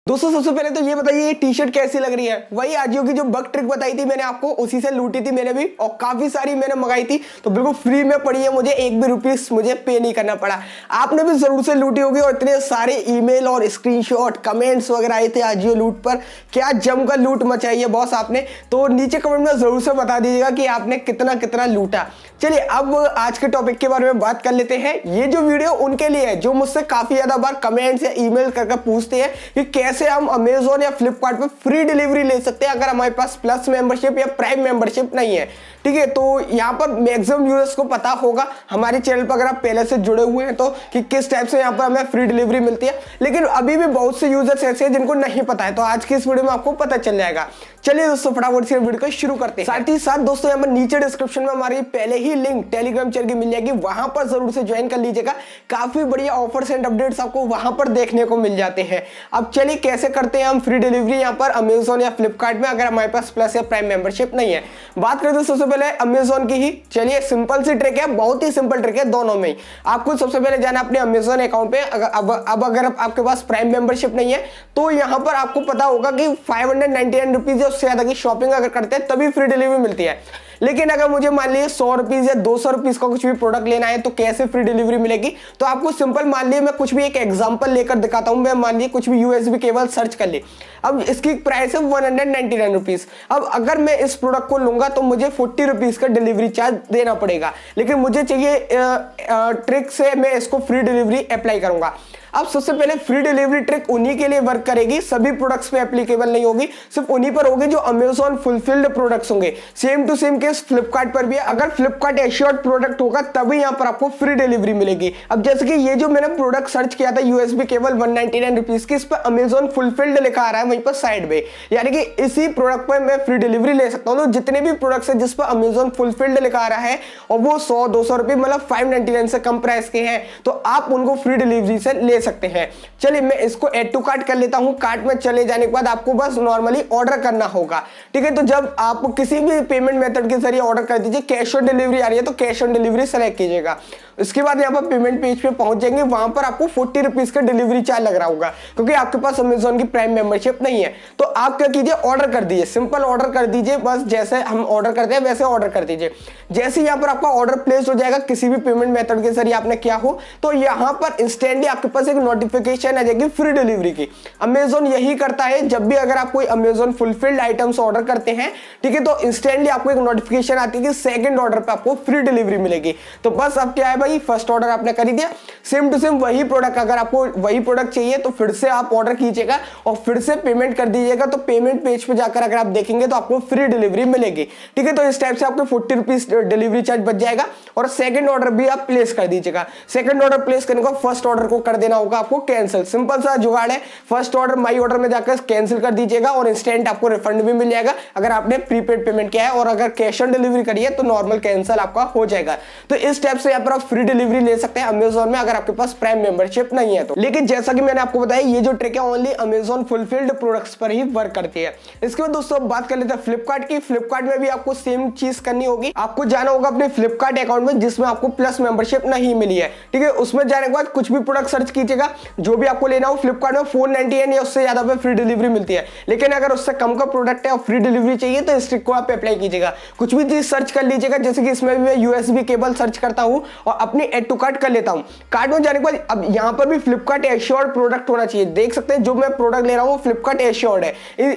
दोस्तों सबसे पहले तो ये बताइए ये टी शर्ट कैसी लग रही है। वही आजियो की जो बग ट्रिक बताई थी मैंने आपको, उसी से लूटी थी मैंने भी, और काफी सारी मैंने मंगाई थी तो बिल्कुल फ्री में पड़ी है, मुझे एक भी रुपीस मुझे पे नहीं करना पड़ा। आपने भी जरूर से लूटी होगी और इतने सारे ईमेल और स्क्रीनशॉट कमेंट्स वगैरह आए थे आजियो लूट पर। क्या जमकर लूट मचाई है बॉस आपने, तो नीचे कमेंट में जरूर से बता दीजिएगा कि आपने कितना कितना लूटा। चलिए अब आज के टॉपिक के बारे में बात कर लेते हैं। ये जो वीडियो उनके लिए है जो मुझसे काफी ज्यादा बार कमेंट्स या ईमेल करके पूछते हैं कि कैसे हम अमेजोन या फ्लिपकार्ट पे फ्री डिलीवरी ले सकते हैं अगर हमारे पास प्लस मेंबरशिप या प्राइम मेंबरशिप नहीं है। ठीक है, तो यहाँ पर मैक्सिमम यूजर्स को पता होगा हमारे चैनल पर अगर आप पहले से जुड़े हुए हैं तो कि किस टाइप से यहाँ पर हमें फ्री डिलीवरी मिलती है, लेकिन अभी भी बहुत से यूजर्स ऐसे हैं जिनको नहीं पता है, तो आज की इस वीडियो में आपको पता चल जाएगा। चलिए दोस्तों फटाफट से वीडियो को शुरू करते हैं। साथ ही साथ दोस्तों यहाँ पर नीचे डिस्क्रिप्शन में हमारी पहले ही लिंक टेलीग्राम चैनल की मिल जाएगी, वहां पर जरूर से ज्वाइन कर लीजिएगा। काफी बढ़िया ऑफर्स एंड अपडेट्स आपको वहां पर देखने को मिल जाते हैं। अब चलिए कैसे करते हैं हम फ्री डिलीवरी यहाँ पर अमेजोन या फ्लिपकार्ट में अगर हमारे पास प्लस या प्राइम मेंबरशिप नहीं है। बात करते हैं सबसे पहले अमेजोन की ही। चलिए सिंपल सी ट्रिक है, बहुत ही सिंपल ट्रिक है दोनों में ही। आपको सबसे पहले जाना अपने अमेजोन अकाउंट पे। अब अगर आपके पास प्राइम मेंबरशिप नहीं है तो यहाँ पर आपको पता होगा कि 599 रुपीज या उससे ज्यादा की शॉपिंग अगर करते हैं तभी फ्री डिलीवरी मिलती है। लेकिन अगर मुझे मान लीजिए 100 रुपीज या 200 रुपीज का कुछ भी प्रोडक्ट लेना है तो कैसे फ्री डिलीवरी मिलेगी, तो आपको सिंपल मान लीजिए मैं कुछ भी एक एग्जांपल लेकर दिखाता हूं। मैं मान लीजिए कुछ भी यूएसबी केबल सर्च कर ली, अब इसकी प्राइस है 199 रुपीज। अब अगर मैं इस प्रोडक्ट को लूंगा तो मुझे 40 रुपीज का डिलीवरी चार्ज देना पड़ेगा, लेकिन मुझे चाहिए ट्रिक से मैं इसको फ्री डिलीवरी अप्लाई करूंगा। अब सबसे पहले फ्री डिलीवरी ट्रिक उन्हीं के लिए वर्क करेगी, सभी प्रोडक्ट्स पे एप्लीकेबल नहीं होगी, सिर्फ उन्हीं पर होगी जो अमेजोन फुलफिल्ड प्रोडक्ट्स होंगे। Same to same case Flipkart पर भी है, अगर फ्लिपकार्ट एश्योर्ड प्रोडक्ट होगा तभी यहां पर आपको फ्री डिलीवरी मिलेगी। अब जैसे कि ये जो मैंने प्रोडक्ट सर्च किया था यूएसबी केबल 199 रुपीज की, इस पर अमेजोन फुलफिल्ड लिखा आ रहा है वहीं पर साइड में, यानी कि इसी प्रोडक्ट पर मैं फ्री डिलीवरी ले सकता हूं। तो जितने भी प्रोडक्ट्स है जिस पर अमेजोन फुलफिल्ड लिखा आ रहा है और वो 100-200 रुपए मतलब 599 से कम प्राइस के हैं, तो आप उनको फ्री डिलीवरी से ले सकते हैं। चलिए मैं इसको ऐड टू कार्ट कर लेता हूं। कार्ट में चले जाने के बाद आपको बस नॉर्मली ऑर्डर करना होगा। ठीक है, तो जब आप किसी भी पेमेंट मेथड के जरिए ऑर्डर कर दीजिए, कैश ऑन डिलीवरी आ रही है तो कैश ऑन डिलीवरी सेलेक्ट कीजिएगा। इसके बाद यहाँ पर पेमेंट पेज पे पहुंच जाएंगे, वहां पर आपको 40 रुपीज का डिलीवरी चार्ज लग रहा होगा क्योंकि आपके पास अमेजोन की प्राइम मेंबरशिप नहीं है। तो आप क्या कीजिए, ऑर्डर कर दीजिए, सिंपल ऑर्डर कर दीजिए, बस जैसे हम ऑर्डर करते हैं वैसे ऑर्डर कर दीजिए। जैसे यहाँ पर आपका ऑर्डर प्लेस हो जाएगा किसी भी पेमेंट मेथड के जरिए आपने किया हो, तो यहाँ पर इंस्टेंटली आपके पास एक नोटिफिकेशन आ जाएगी फ्री डिलीवरी की। अमेजोन यही करता है, जब भी अगर आप कोई अमेजोन फुलफिल्ड आइटम्स ऑर्डर करते हैं, ठीक है, तो इंस्टेंटली आपको एक नोटिफिकेशन आती है कि सेकंड ऑर्डर पे आपको फ्री डिलीवरी मिलेगी। तो बस अब क्या है भाई, फर्स्ट ऑर्डर आपने कर दिया, सेम टू सेम वही प्रोडक्ट, अगर आपको वही प्रोडक्ट चाहिए तो फिर से आप ऑर्डर कीजिएगा और फिर से पेमेंट कर दीजिएगा। तो पेमेंट पेज पे जाकर अगर आप देखेंगे तो आपको फ्री डिलीवरी मिलेगी। ठीक है, तो इस टाइप से आपको 40 रुपीज डिलीवरी चार्ज बच जाएगा और सेकंड ऑर्डर भी आप प्लेस कर दीजिएगा। सेकंड ऑर्डर प्लेस करने को फर्स्ट ऑर्डर को कर देना होगा आपको कैंसिल। सिंपल सा जुगाड़ है, फर्स्ट ऑर्डर माई ऑर्डर में जाकर कैंसिल कर दीजिएगा और इंस्टेंट आपको रिफंड भी मिल जाएगा अगर आपने प्रीपेड पेमेंट किया है, और अगर कैश ऑन डिलीवरी करी है तो नॉर्मल कैंसिल आपका हो जाएगा। तो इस टाइप से यहाँ पर आप फ्री डिलीवरी ले सकते हैं अमेजोन में अगर आपके पास प्राइम मेंबरशिप नहीं है तो। लेकिन जैसा कि मैंने आपको बताया ये जो ट्रिक है ओनली अमेजोन फुलफिल्ड प्रोडक्ट्स पर ही वर्क करती है। इसके बाद दोस्तों बात कर लेते हैं फ्लिपकार्ट की। फ्लिपकार्ट में भी आपको सेम चीज करनी होगी, आपको जाना होगा अपने फ्लिपकार्ट अकाउंट में जिसमें आपको प्लस मेंबरशिप नहीं मिली है। ठीक है, उसमें जाने के बाद कुछ भी प्रोडक्ट सर्च कीजिएगा जो भी आपको लेना हो। फ्लिपकार्ट में 499 या उससे ज्यादा पे फ्री डिलीवरी मिलती है, लेकिन अगर उससे कम का प्रोडक्ट है और फ्री डिलीवरी चाहिए तो इस ट्रिक को आप अप्लाई कीजिएगा। कुछ भी चीज सर्च कर लीजिएगा, जैसे कि इसमें भी मैं यूएसबी केबल सर्च करता हूं और अपनी ऐड टू कार्ट कर लेता हूं। कार्ट में जाने के बाद अब यहां पर भी फ्लिपकार्ट एश्योर्ड प्रोडक्ट होना चाहिए। देख सकते हैं जो मैं प्रोडक्ट ले रहा हूं फ्लिपकार्ट एश्योर्ड है,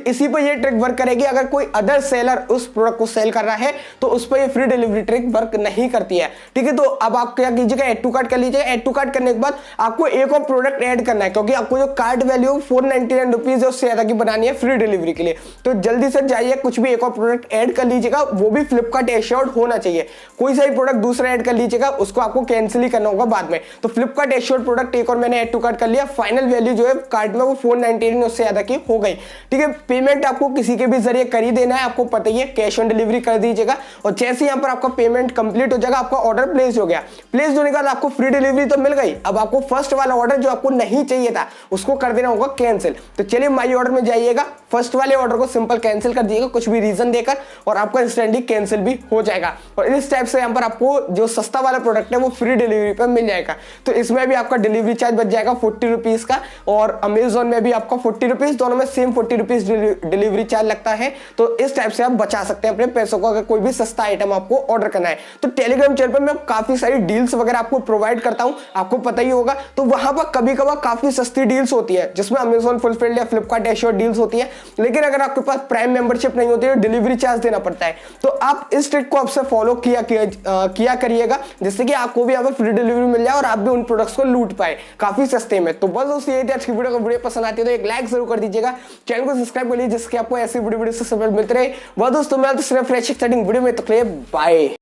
इसी पर ये ट्रिक वर्क करेगी। अगर कोई अदर सेलर उस प्रोडक्ट को सेल कर रहा है तो उस पर ये फ्री डिलीवरी ट्रिक वर्क नहीं करती है। ठीक है, तो अब आप क्या कीजिएगा, ऐड टू कार्ट कर लीजिएगा। ऐड टू कार्ट करने के बाद आपको एक और प्रोडक्ट ऐड करना है क्योंकि आपको जो कार्ट वैल्यू 499 रुपीज है उससे ज्यादा की बनानी है फ्री डिलीवरी के लिए। तो जल्दी से जाइए कुछ भी एक और प्रोडक्ट ऐड कर लीजिएगा, वो भी फ्लिपकार्ट एश्योर्ड होना चाहिए। कोई सा भी प्रोडक्ट दूसरा ऐड कर लीजिएगा, उसको आपको कैंसिल ही करना होगा बाद में। तो फ्लिपकार्ट एश्योर्ड प्रोडक्ट एक और मैंने ऐड टू कार्ट कर लिया। फाइनल वैल्यू जो है कार्ट में वो 499 उससे ज्यादा की हो गई। ठीक है, पेमेंट आपको किसी के भी जरिए कर ही देना है, आपको पता ही है, कैश ऑन डिलीवरी कर दीजिएगा। और जैसे यहाँ पर आपका पेमेंट कंप्लीट हो जाएगा, आपका ऑर्डर प्लेस हो गया। प्लेस होने के बाद आपको फ्री डिलीवरी तो मिल गई, अब आपको फर्स्ट वाला ऑर्डर जो आपको नहीं चाहिए था उसको कर देना होगा कैंसिल। तो चलिए माई ऑर्डर में जाइएगा, फर्स्ट वाले ऑर्डर को सिंपल कैंसिल कर दीजिएगा कुछ भी रीजन देकर, और आपका इंस्टेंटली कैंसिल भी हो जाएगा। और इस टाइप से यहाँ पर आपको जो सस्ता वाला प्रोडक्ट है वो फ्री डिलीवरी पर मिल जाएगा। तो इसमें भी आपका डिलीवरी चार्ज बच जाएगा 40 रुपीज का, और अमेजोन में भी आपका 40 रुपीज, दोनों में सेम 40 रुपीज डिलीवरी चार्ज लगता है। तो इस टाइप से आप बचा सकते हैं अपने पैसों को, अगर कोई भी सस्ता आइटम आपको ऑर्डर करना है। तो टेलीग्राम चैनल पर मैं काफी सारी डील्स वगैरह आपको प्रोवाइड करता हूं, आपको पता ही होगा। तो वहां पर कभी कभार काफी सस्ती डील्स होती है, जिसमें अमेजोन फुलफिल्ड या फ्लिपकार्ट एश्योर डील्स होती है। लेकिन अगर आपके पास प्राइम मेंबरशिप नहीं होती है, डिलीवरी चार्ज देना पड़ता है। तो आप इस ट्रिक को आपसे फॉलो किया करिएगा, जिससे कि आपको भी यहाँ पर फ्री डिलीवरी मिल जाए और आप भी उन प्रोडक्ट्स को लूट पाए काफी सस्ते में। तो बस दोस्तों यही थी आज की वीडियो। वीडियो पसंद आती है तो एक लाइक जरूर कर दीजिएगा, चैनल को सब्सक्राइब कर लीजिए, जिससे आपको ऐसी वीडियो से सपोर्ट मिलते रहे। वह दोस्तों मैं तो सिर्फ फ्रेश एक्साइटिंग वीडियो में, तो बाय।